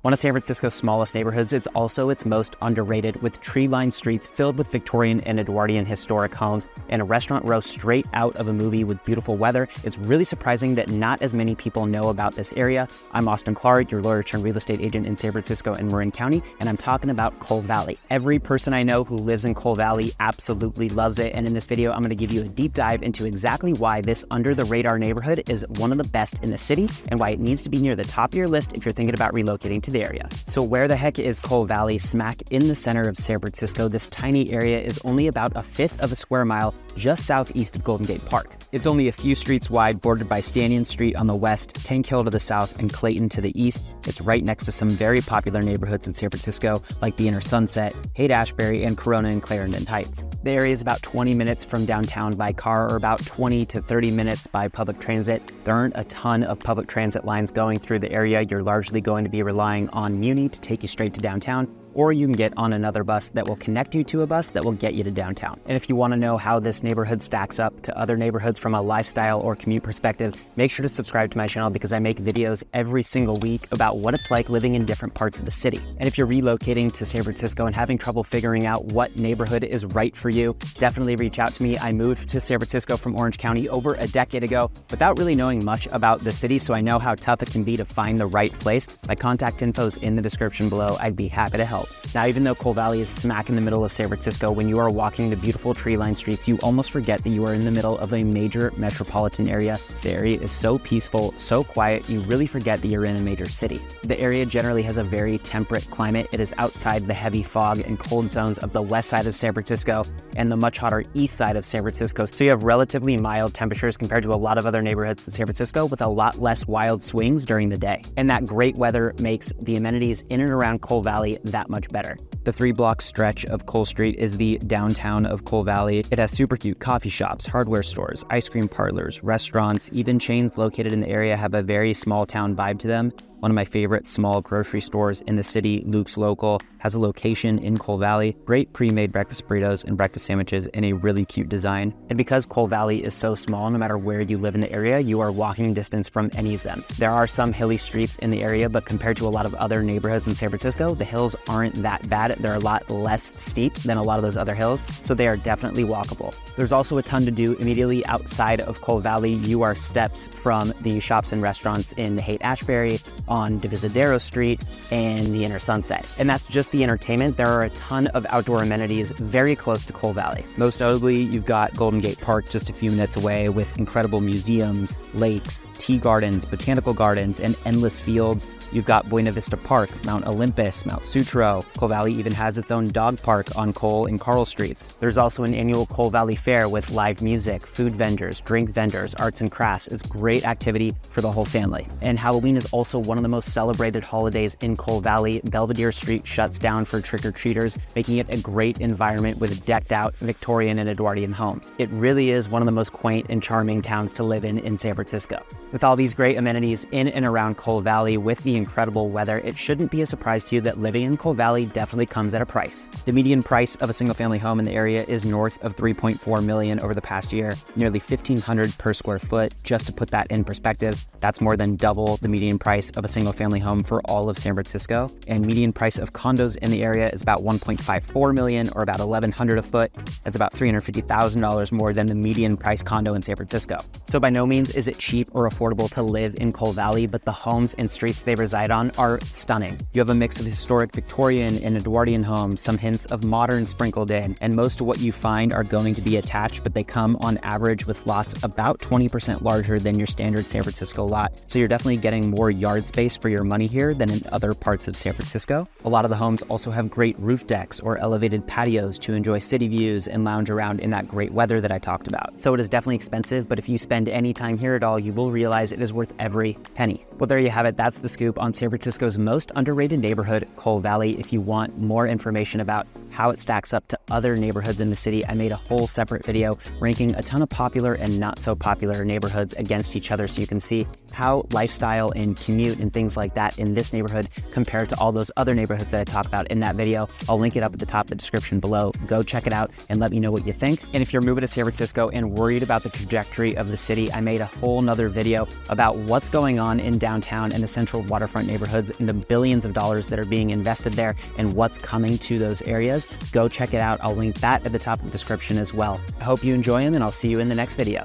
One of San Francisco's smallest neighborhoods, it's also its most underrated, with tree-lined streets filled with Victorian and Edwardian historic homes and a restaurant row straight out of a movie with beautiful weather. It's really surprising that not as many people know about this area. I'm Austin Klar, your lawyer turned real estate agent in San Francisco and Marin County, and I'm talking about Cole Valley. Every person I know who lives in Cole Valley absolutely loves it, and in this video, I'm going to give you a deep dive into exactly why this under-the-radar neighborhood is one of the best in the city and why it needs to be near the top of your list if you're thinking about relocating to the area. So where the heck is Cole Valley? Smack in the center of San Francisco, this tiny area is only about a fifth of a square mile just southeast of Golden Gate Park. It's only a few streets wide, bordered by Stanion Street on the west, Tank Hill to the south, and Clayton to the east. It's right next to some very popular neighborhoods in San Francisco, like the Inner Sunset, Haight-Ashbury, and Corona and Clarendon Heights. The area is about 20 minutes from downtown by car, or about 20 to 30 minutes by public transit. There aren't a ton of public transit lines going through the area. You're largely going to be relying on Muni to take you straight to downtown, or you can get on another bus that will connect you to a bus that will get you to downtown. And if you want to know how this neighborhood stacks up to other neighborhoods from a lifestyle or commute perspective, make sure to subscribe to my channel because I make videos every single week about what it's like living in different parts of the city. And if you're relocating to San Francisco and having trouble figuring out what neighborhood is right for you, definitely reach out to me. I moved to San Francisco from Orange County over a decade ago without really knowing much about the city, so I know how tough it can be to find the right place. My contact info is in the description below. I'd be happy to help. Now, even though Cole Valley is smack in the middle of San Francisco, when you are walking the beautiful tree-lined streets, you almost forget that you are in the middle of a major metropolitan area. The area is so peaceful, so quiet, you really forget that you're in a major city. The area generally has a very temperate climate. It is outside the heavy fog and cold zones of the west side of San Francisco and the much hotter east side of San Francisco. So you have relatively mild temperatures compared to a lot of other neighborhoods in San Francisco, with a lot less wild swings during the day. And that great weather makes the amenities in and around Cole Valley that much better. The 3-block stretch of Cole Street is the downtown of Cole Valley. It has super cute coffee shops, hardware stores, ice cream parlors, restaurants. Even chains located in the area have a very small town vibe to them. One of my favorite small grocery stores in the city, Luke's Local, has a location in Cole Valley. Great pre-made breakfast burritos and breakfast sandwiches in a really cute design. And because Cole Valley is so small, no matter where you live in the area, you are walking distance from any of them. There are some hilly streets in the area, but compared to a lot of other neighborhoods in San Francisco, the hills aren't that bad. They're a lot less steep than a lot of those other hills, so they are definitely walkable. There's also a ton to do immediately outside of Cole Valley. You are steps from the shops and restaurants in Haight-Ashbury, on Divisadero Street, and the Inner Sunset. And that's just the entertainment. There are a ton of outdoor amenities very close to Cole Valley. Most notably, you've got Golden Gate Park just a few minutes away, with incredible museums, lakes, tea gardens, botanical gardens, and endless fields. You've got Buena Vista Park, Mount Olympus, Mount Sutro. Cole Valley even has its own dog park on Cole and Carl Streets. There's also an annual Cole Valley Fair with live music, food vendors, drink vendors, arts and crafts. It's great activity for the whole family. And Halloween is also one of the most celebrated holidays in Cole Valley. Belvedere Street shuts down for trick-or-treaters, making it a great environment with decked out Victorian and Edwardian homes. It really is one of the most quaint and charming towns to live in San Francisco. With all these great amenities in and around Cole Valley, with the incredible weather, it shouldn't be a surprise to you that living in Cole Valley definitely comes at a price. The median price of a single-family home in the area is north of $3.4 million over the past year, nearly $1,500 per square foot. Just to put that in perspective, that's more than double the median price of a single-family home for all of San Francisco. And median price of condos in the area is about $1.54 million, or about $1,100 a foot. That's about $350,000 more than the median price condo in San Francisco. So by no means is it cheap or affordable to live in Cole Valley, but the homes and streets they reside on are stunning. You have a mix of historic Victorian and Edwardian homes, some hints of modern sprinkled in, and most of what you find are going to be attached, but they come on average with lots about 20% larger than your standard San Francisco lot. So you're definitely getting more yard space for your money here than in other parts of San Francisco. A lot of the homes also have great roof decks or elevated patios to enjoy city views and lounge around in that great weather that I talked about. So it is definitely expensive, but if you spend any time here at all, you will realize it is worth every penny. Well, there you have it. That's the scoop on San Francisco's most underrated neighborhood, Cole Valley. If you want more information about how it stacks up to other neighborhoods in the city. I made a whole separate video ranking a ton of popular and not so popular neighborhoods against each other so you can see how lifestyle and commute and things like that in this neighborhood compared to all those other neighborhoods that I talk about in that video. I'll link it up at the top of the description below. Go check it out and let me know what you think. And if you're moving to San Francisco and worried about the trajectory of the city, I made a whole nother video about what's going on in downtown and the central waterfront neighborhoods and the billions of dollars that are being invested there and what's coming to those areas. Go check it out. I'll link that at the top of the description as well. I hope you enjoy them, and I'll see you in the next video.